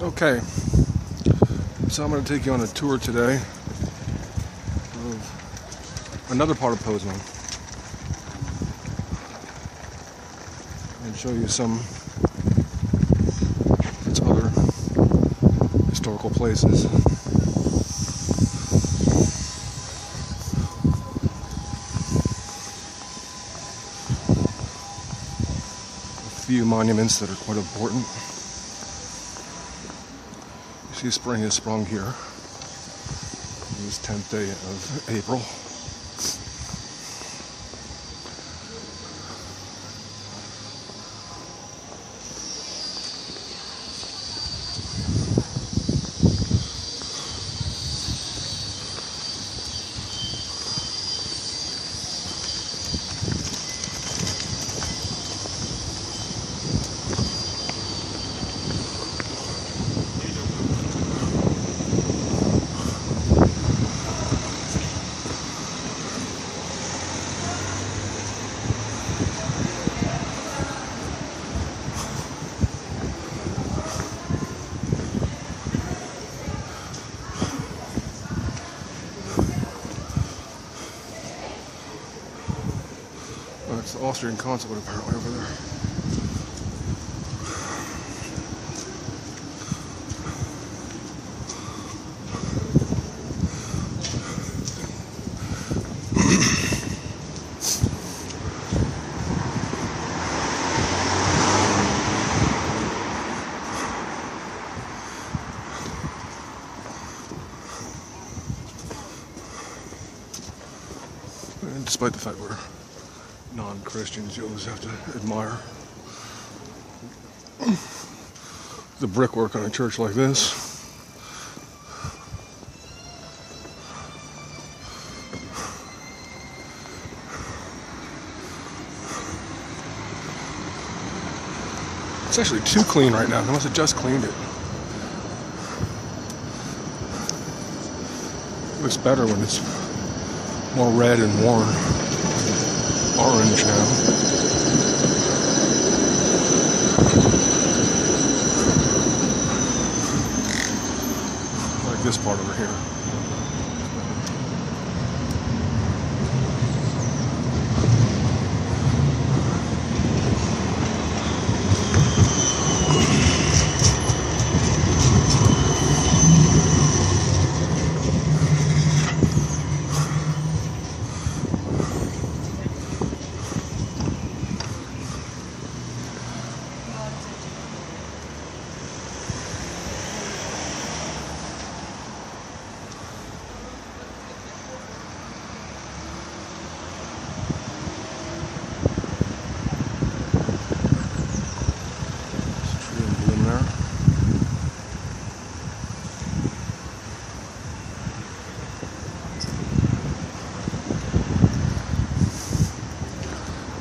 Okay, so I'm going to take you on a tour today of another part of Poznan and show you some of its other historical places. A few monuments that are quite important. See, spring has sprung here. It is 10th day of April. It's the Austrian consulate apparently over there. And despite the fact we're non-Christians, you always have to admire the brickwork on a church like this. It's actually too clean right now. They must have just cleaned it. It looks better when it's more red and worn. Orange now. Like this part over here.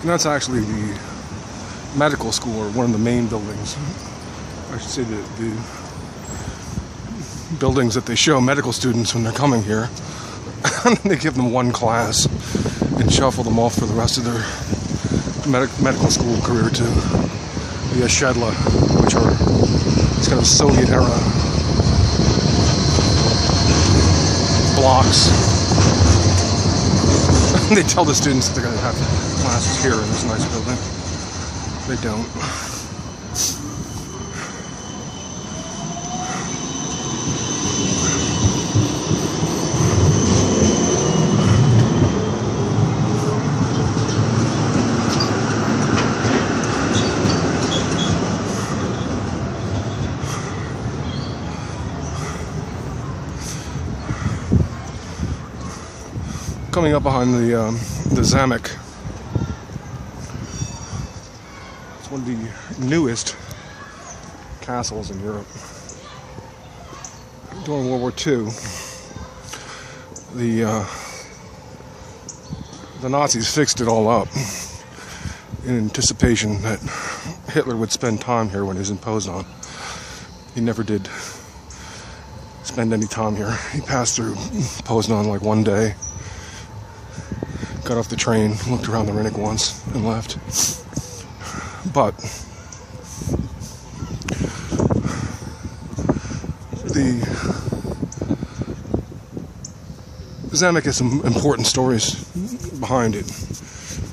And that's actually the medical school, or one of the main buildings. I should say the buildings that they show medical students when they're coming here. They give them one class and shuffle them off for the rest of their medical school career to the Ashedla, which are these kind of Soviet era blocks. They tell the students that they're going to have classes here in this nice building. They don't. Coming up behind the Zamek. It's one of the newest castles in Europe. During World War II, the Nazis fixed it all up in anticipation that Hitler would spend time here when he was in Poznan. He never did spend any time here. He passed through Poznan like one day. Got off the train, looked around the Rennick once, and left. But Zamek has some important stories behind it.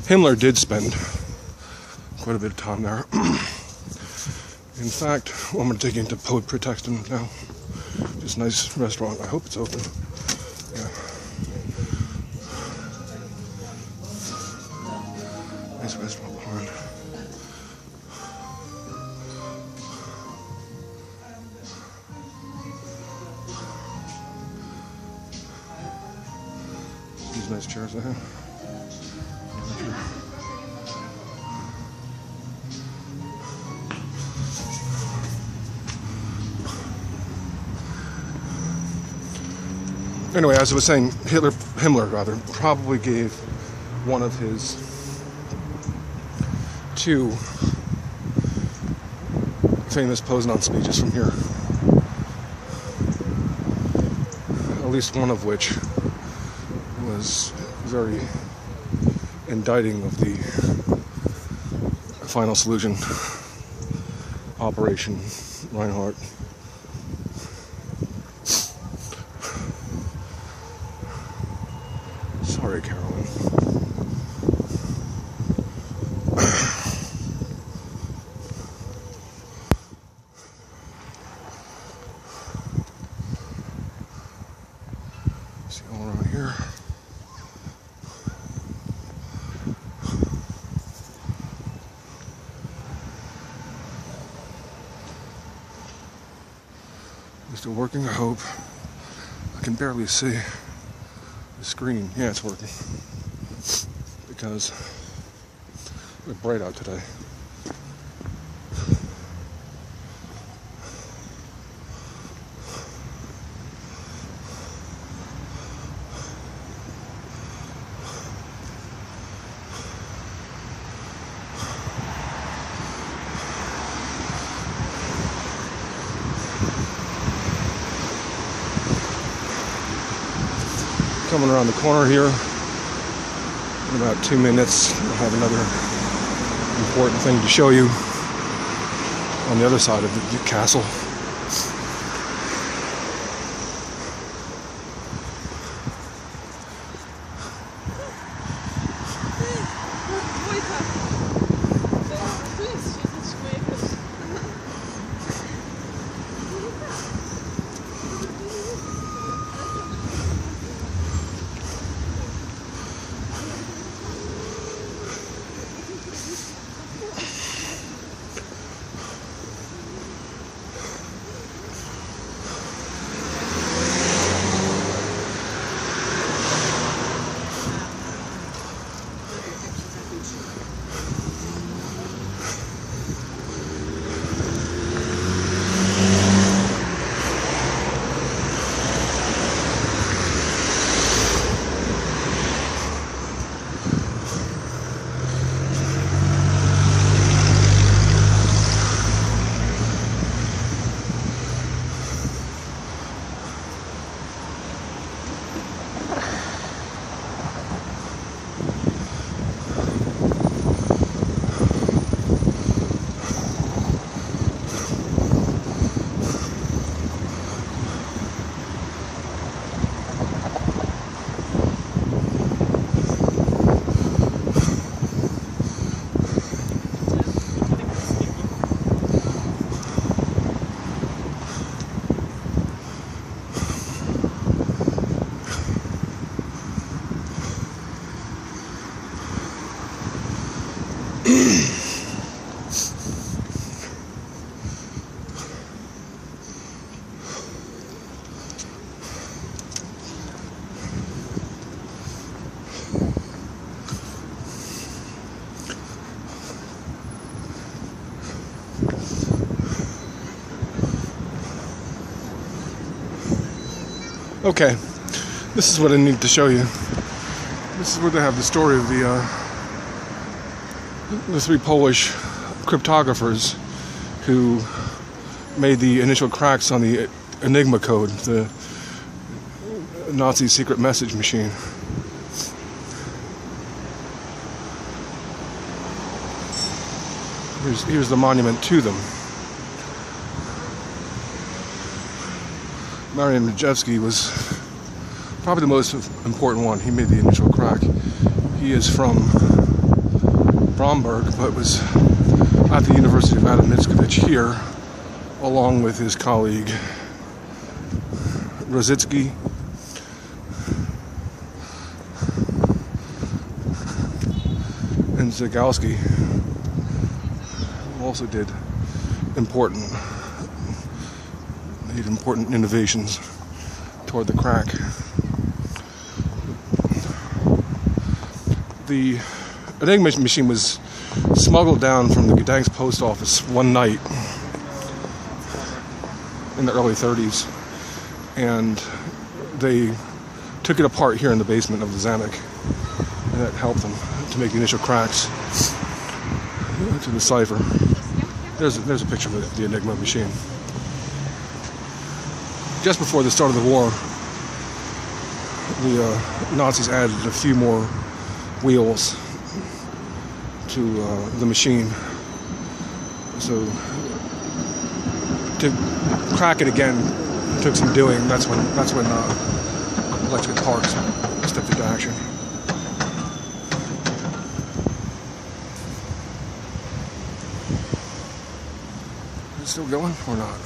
Himmler did spend quite a bit of time there. In fact, well, I'm going to take you into Poznan now. Just a nice restaurant. I hope it's open. Yeah. Nice restaurant behind. These nice chairs I have. Anyway, as I was saying, Himmler probably gave one of his two famous Poznan speeches from here. At least one of which was very indicting of the final solution, Operation Reinhardt. Sorry, Carolyn. See all around here. Is it working? I hope. I can barely see the screen. Yeah, it's working. Because it's bright out today. Coming around the corner here in about 2 minutes. I'll have another important thing to show you on the other side of the castle. Okay, this is what I need to show you. This is where they have the story of the three Polish cryptographers who made the initial cracks on the Enigma code, the Nazi secret message machine. Here's the monument to them. Marian Majewski was probably the most important one. He made the initial crack. He is from Bromberg, but was at the University of Adam Mickiewicz here, along with his colleague Rosicki and Zagalski, who also did important innovations toward the crack. The Enigma machine was smuggled down from the Gdansk post office one night in the early 30s, and they took it apart here in the basement of the Zamek, and that helped them to make the initial cracks to the cipher. There's a picture of the Enigma machine. Just before the start of the war, the Nazis added a few more wheels to the machine. So to crack it again took some doing. That's when electric parts stepped into action. Is it still going or not?